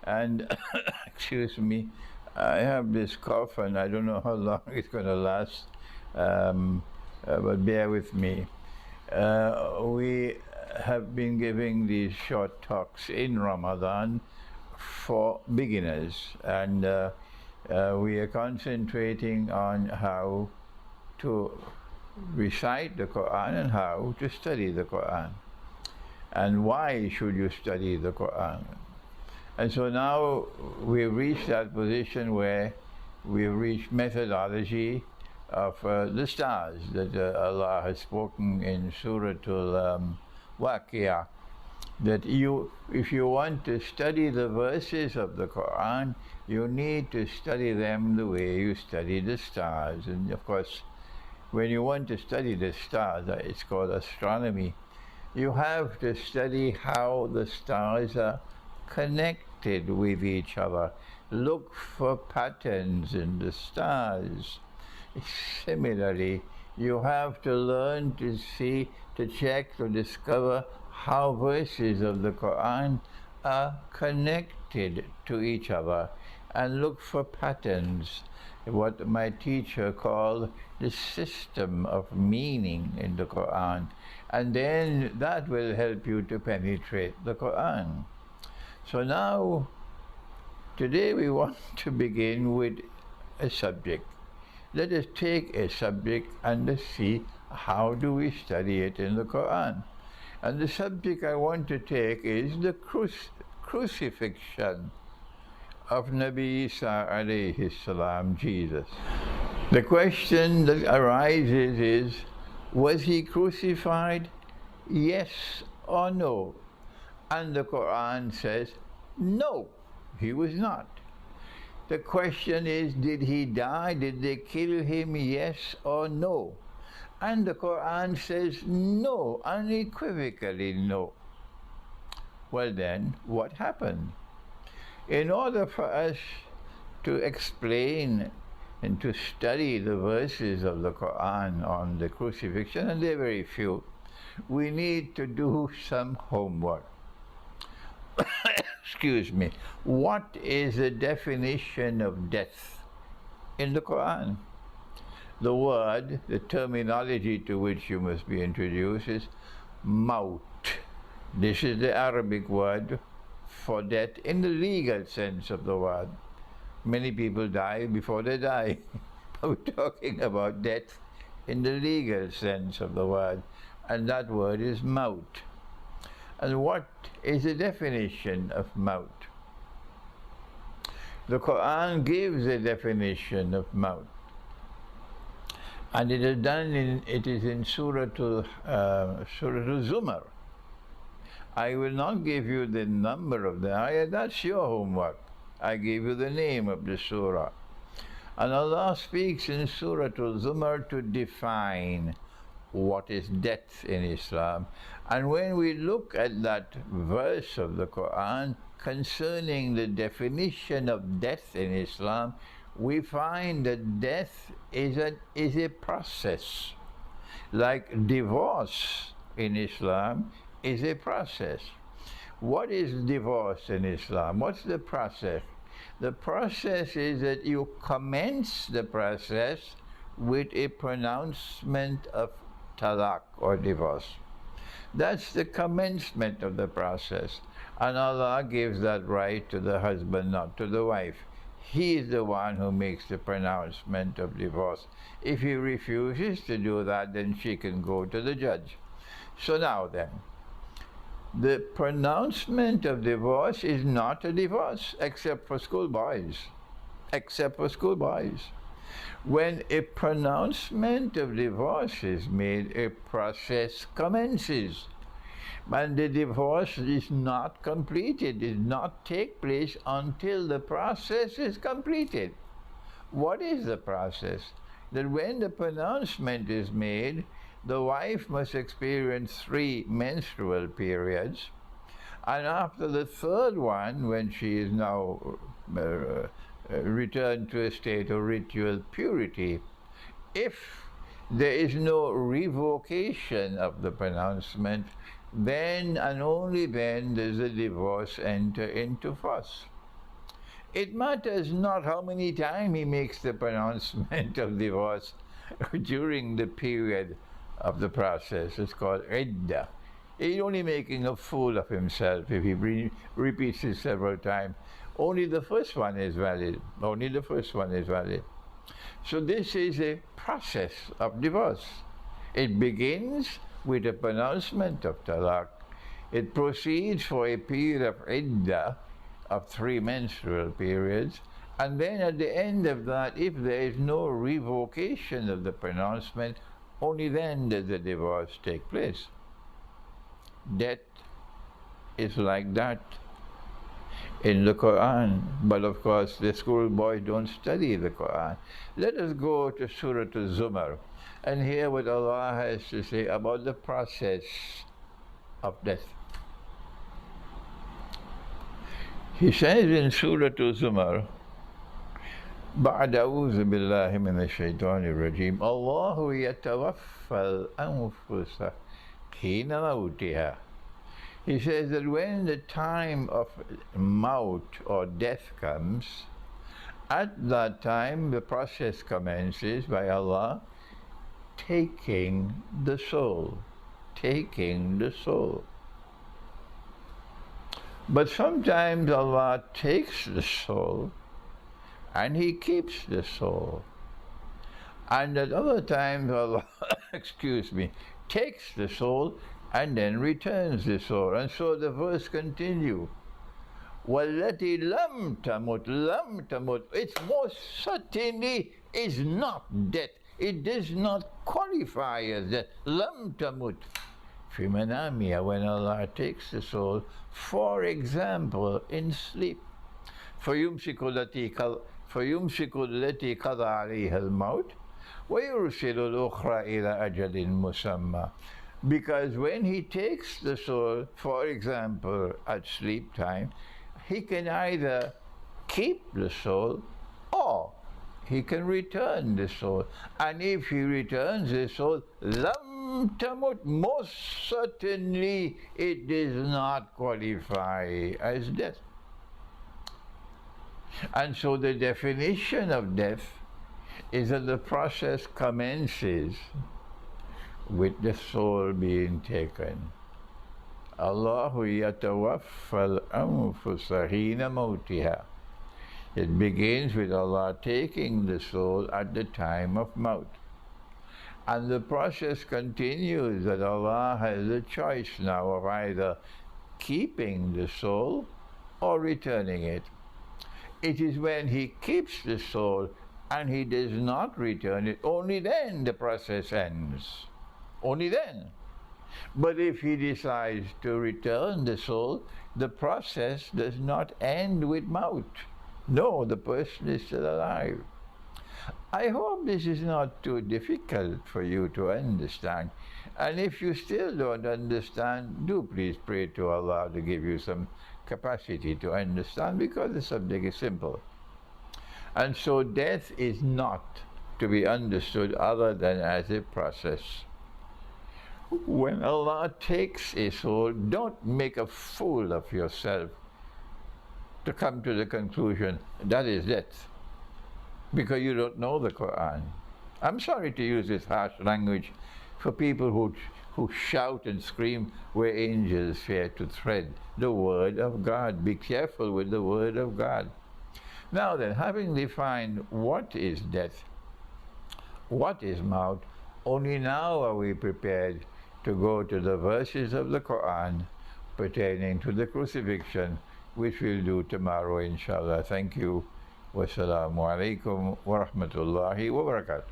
And excuse me, I have this cough and I don't know how long it's going to last, but bear with me. We have been giving these short talks in Ramadan for beginners, and we are concentrating on how to recite the Quran and how to study the Quran, and why should you study the Quran. And so now we've reached that position where we've reached methodology of the stars that Allah has spoken in Surah Al-Waqiyah, that if you want to study the verses of the Quran, you need to study them the way you study the stars. And of course, when you want to study the stars, it's called astronomy, you have to study how the stars are connected with each other. Look for patterns in the stars. Similarly, you have to learn to see, to check, to discover how verses of the Quran are connected to each other, and look for patterns, what my teacher called the system of meaning in the Quran, and then that will help you to penetrate the Quran. So now, today we want to begin with a subject. Let us take a subject and let's see how do we study it in the Quran. And the subject I want to take is the crucifixion of Nabi Isa alayhi salam, Jesus. The question that arises is, was he crucified? Yes or no? And the Quran says, no, he was not. The question is, did he die? Did they kill him? Yes or no? And the Quran says no, unequivocally no. Well then, what happened? In order for us to explain and to study the verses of the Quran on the crucifixion, and they're very few, we need to do some homework. Excuse me. What is the definition of death in the Quran? The word, the terminology to which you must be introduced is maut. This is the Arabic word for death in the legal sense of the word. Many people die before they die. We're talking about death in the legal sense of the word, and that word is maut. And what is the definition of maut? The Quran gives a definition of maut, and it is in Surah Al-Zumar. I will not give you the number of the ayah, that's your homework. I gave you the name of the surah. And Allah speaks in Surah Al-Zumar to define what is death in Islam. And when we look at that verse of the Quran concerning the definition of death in Islam, we find that death is a process. Like divorce in Islam is a process. What is divorce in Islam? What's the process? The process is that you commence the process with a pronouncement of talaq or divorce. That's the commencement of the process. And Allah gives that right to the husband, not to the wife. He is the one who makes the pronouncement of divorce. If he refuses to do that, then she can go to the judge. So now then, the pronouncement of divorce is not a divorce, except for schoolboys. Except for schoolboys. When a pronouncement of divorce is made, a process commences. And the divorce is not completed, does not take place until the process is completed. What is the process? That when the pronouncement is made, the wife must experience 3 menstrual periods, and after the third one, when she is now returned to a state of ritual purity, if there is no revocation of the pronouncement, then and only then does the divorce enter into force. It matters not how many times he makes the pronouncement of divorce during the period of the process. It's called iddah. He's only making a fool of himself if he repeats it several times. Only the first one is valid. Only the first one is valid. So this is a process of divorce. It begins with a pronouncement of talaq. It proceeds for a period of iddah, of 3 menstrual periods, and then at the end of that, if there is no revocation of the pronouncement, only then does the divorce take place. Death is like that in the Quran, but of course the schoolboys don't study the Quran. Let us go to Surah Al-Zumar and hear what Allah has to say about the process of death. He says in Surah Al-Zumar, بعد أعوذ بالله من الشيطان الرجيم الله يتوفى الأنفس حين موتها. He says that when the time of maut or death comes, at that time the process commences by Allah taking the soul. Taking the soul. But sometimes Allah takes the soul and He keeps the soul. And at other times Allah, takes the soul and then returns the soul. And so the verse continues. وَالَّتِي لَمْ تَمُتْ لَمْ تَمُتْ. It most certainly is not death. It does not qualify as death. لَمْ تَمُتْ. فِي مَنَامِهَا, when Allah takes the soul, for example, in sleep. فَيُمْسِكُ الَّتِي قَضَى عَلَيْهَا الْمَوْتِ وَيُرْسِلُ الْأُخْرَى إِلَى أَجَلٍ مُسَمَّى. Because when He takes the soul, for example, at sleep time, He can either keep the soul or He can return the soul. And if He returns the soul, lam tamut, most certainly it does not qualify as death. And so the definition of death is that the process commences with the soul being taken. Allahu yatawaffa al-anfusa hina mawtiha. It begins with Allah taking the soul at the time of maut. And the process continues that Allah has a choice now of either keeping the soul or returning it. It is when He keeps the soul and He does not return it, only then the process ends. Only then. But if He decides to return the soul, the process does not end with maut. No, the person is still alive. I hope this is not too difficult for you to understand. And if you still don't understand, do please pray to Allah to give you some capacity to understand, because the subject is simple. And so death is not to be understood other than as a process. When Allah takes a soul, don't make a fool of yourself to come to the conclusion that is death, because you don't know the Quran. I'm sorry to use this harsh language for people who shout and scream where angels fear to tread. The Word of God. Be careful with the Word of God. Now then, having defined what is death, what is maut, only now are we prepared to go to the verses of the Quran pertaining to the crucifixion, which we'll do tomorrow, inshallah. Thank you. Wassalamu alaikum wa rahmatullahi wa barakatuh.